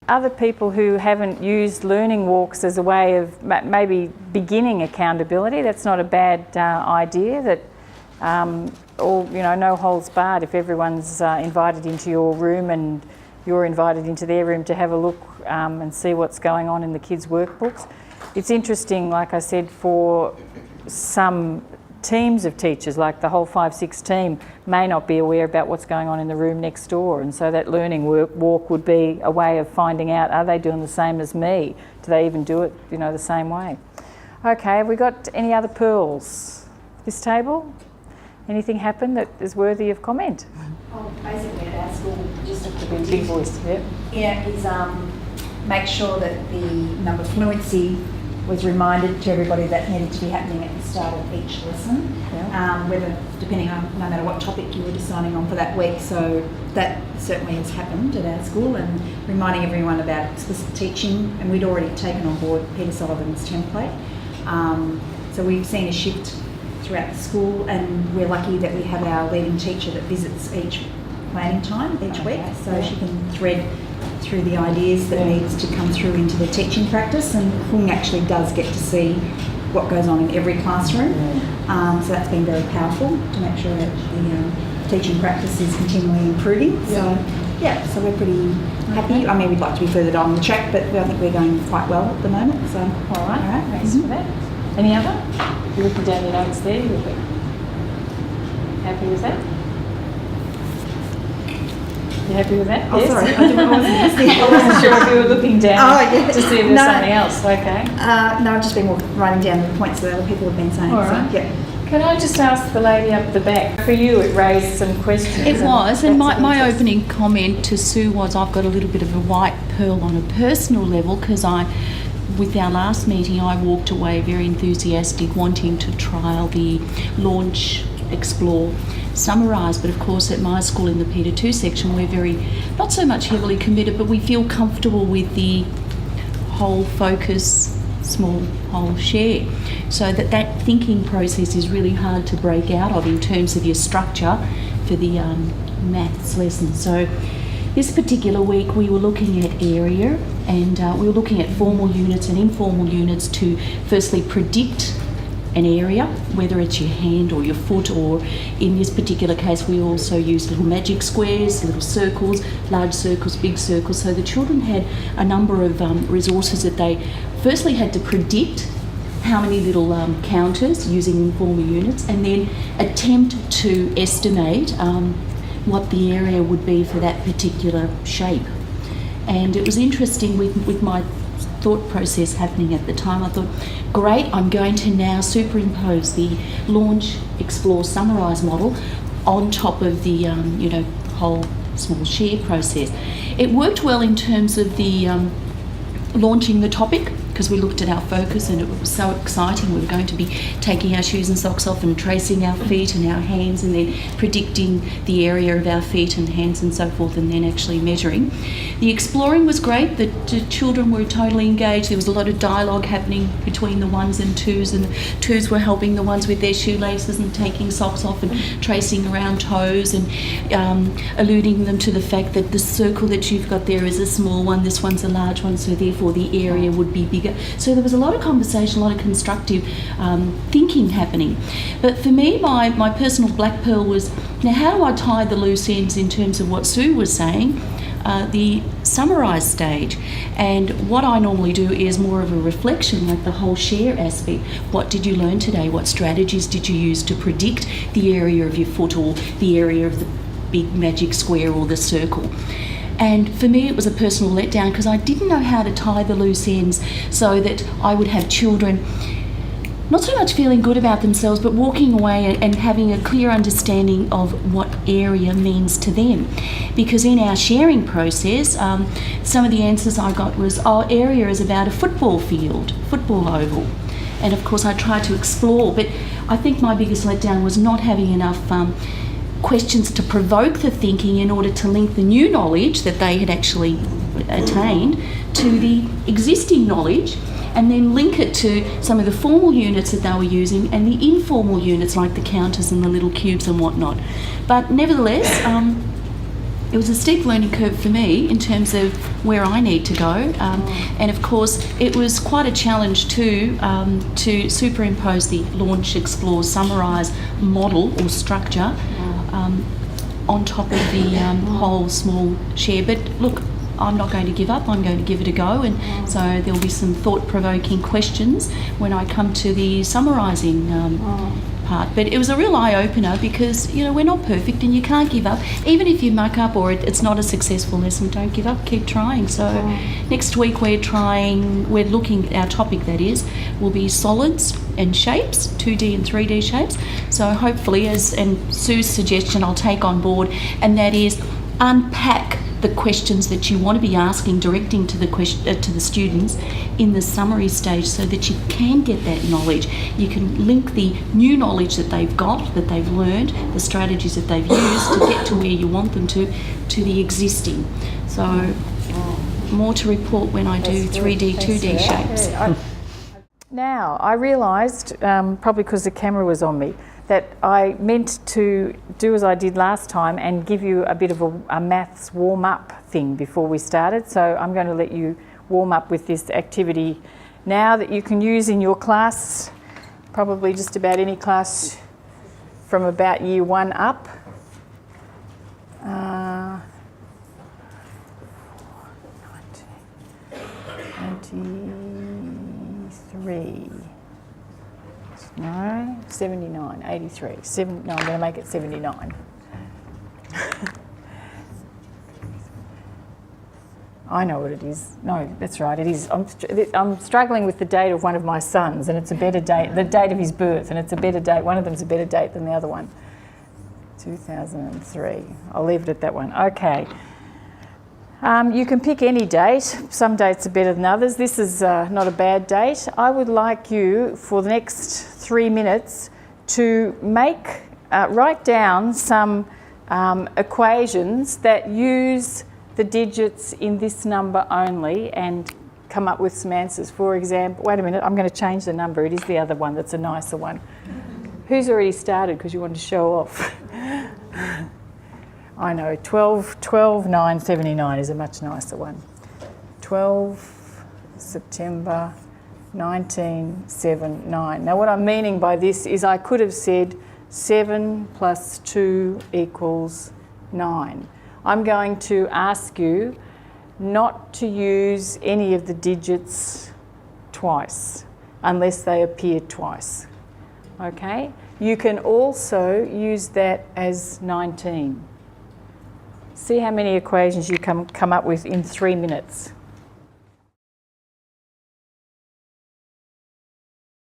Other people who haven't used learning walks as a way of maybe beginning accountability, that's not a bad idea, that no holds barred. If everyone's invited into your room and you're invited into their room to have a look and see what's going on in the kids' workbooks. It's interesting, like I said, for some teams of teachers, like the whole 5-6 team, may not be aware about what's going on in the room next door, and so that learning walk would be a way of finding out, are they doing the same as me? Do they even do it, the same way? Okay, have we got any other pearls? This table? Anything happen that is worthy of comment? Oh, basically at our school, just to be big voice, is make sure that the number fluency was reminded to everybody that needed to be happening at the start of each lesson, whether depending on no matter what topic you were deciding on for that week. So that certainly has happened at our school, and reminding everyone about explicit teaching. And we'd already taken on board Peter Sullivan's template, so we've seen a shift throughout the school, and we're lucky that we have our leading teacher that visits each planning time each week, so she can thread through the ideas that needs to come through into the teaching practice, and Hung actually does get to see what goes on in every classroom, so that's been very powerful to make sure that the teaching practice is continually improving. So we're pretty happy. I mean, we'd like to be further on the track, but I think we're going quite well at the moment. So all right, thanks for that. Any other? You're looking down your notes there. You're happy with that? You happy with that? Oh, yes? Sorry, I wasn't sure if you were looking down to see if there's something else. Okay. No, I've just been writing down the points that other people have been saying. All right. So, yeah. Can I just ask the lady up the back? For you, it raised some questions. It was, and my opening comment to Sue was, I've got a little bit of a white pearl on a personal level, because with our last meeting, I walked away very enthusiastic, wanting to trial the launch, explore, summarise. But of course, at my school in the Peter 2 section, we're very, not so much heavily committed, but we feel comfortable with the whole focus, small whole share. So that thinking process is really hard to break out of in terms of your structure for the maths lesson. So this particular week we were looking at area, and we were looking at formal units and informal units to firstly predict an area, whether it's your hand or your foot, or in this particular case we also used little magic squares, little circles, large circles, big circles. So the children had a number of resources that they firstly had to predict how many little counters using informal units, and then attempt to estimate what the area would be for that particular shape. And it was interesting with my thought process happening at the time. I thought, great, I'm going to now superimpose the launch, explore, summarise model on top of the whole small share process. It worked well in terms of the launching the topic, because we looked at our focus and it was so exciting. We were going to be taking our shoes and socks off and tracing our feet and our hands, and then predicting the area of our feet and hands and so forth, and then actually measuring. The exploring was great. The children were totally engaged. There was a lot of dialogue happening between the ones and twos, and the twos were helping the ones with their shoelaces and taking socks off and tracing around toes, and alluding them to the fact that the circle that you've got there is a small one, this one's a large one, so therefore the area would be bigger. So there was a lot of conversation, a lot of constructive thinking happening. But for me, my personal black pearl was, now how do I tie the loose ends in terms of what Sue was saying, the summarise stage? And what I normally do is more of a reflection, like the whole share aspect. What did you learn today? What strategies did you use to predict the area of your foot, or the area of the big magic square or the circle? And for me it was a personal letdown, because I didn't know how to tie the loose ends so that I would have children not so much feeling good about themselves, but walking away and having a clear understanding of what area means to them. Because in our sharing process, some of the answers I got was, area is about a football field, football oval. And of course I tried to explore, but I think my biggest letdown was not having enough questions to provoke the thinking in order to link the new knowledge that they had actually attained to the existing knowledge, and then link it to some of the formal units that they were using and the informal units like the counters and the little cubes and whatnot. But nevertheless, it was a steep learning curve for me in terms of where I need to go, and of course it was quite a challenge to superimpose the launch, explore, summarise model or structure on top of the whole small share. But look, I'm not going to give up, I'm going to give it a go, and so there'll be some thought-provoking questions when I come to the summarising part. But it was a real eye-opener because, you know, we're not perfect and you can't give up. Even if you muck up or it's not a successful lesson, don't give up, keep trying. So next week our topic that is, will be solids and shapes, 2D and 3D shapes. So hopefully, and Sue's suggestion I'll take on board, and that is unpack the questions that you want to be asking, directing to the students in the summary stage, so that you can get that knowledge. You can link the new knowledge that they've got, that they've learned, the strategies that they've used to get to where you want them to the existing. So more to report when I do 3D, 2D shapes. Now, I realised, probably because the camera was on me, that I meant to do as I did last time and give you a bit of a maths warm-up thing before we started. So I'm going to let you warm up with this activity now that you can use in your class, probably just about any class from about year 1 up. 93. No, 79, 83. No, I'm going to make it 79. I know what it is. No, that's right, it is. I'm struggling with the date of one of my sons, and it's a better date, the date of his birth, and it's a better date. One of them's a better date than the other one. 2003. I'll leave it at that one. Okay. You can pick any date. Some dates are better than others. This is not a bad date. I would like you, for the next 3 minutes, to write down some equations that use the digits in this number only and come up with some answers. For example, wait a minute, I'm going to change the number. It is the other one that's a nicer one. Who's already started because you want to show off? I know, 12/9/79 is a much nicer one. 12 September 1979. Now what I'm meaning by this is I could have said 7 plus 2 equals 9. I'm going to ask you not to use any of the digits twice unless they appear twice. Okay? You can also use that as 19. See how many equations you come up with in 3 minutes.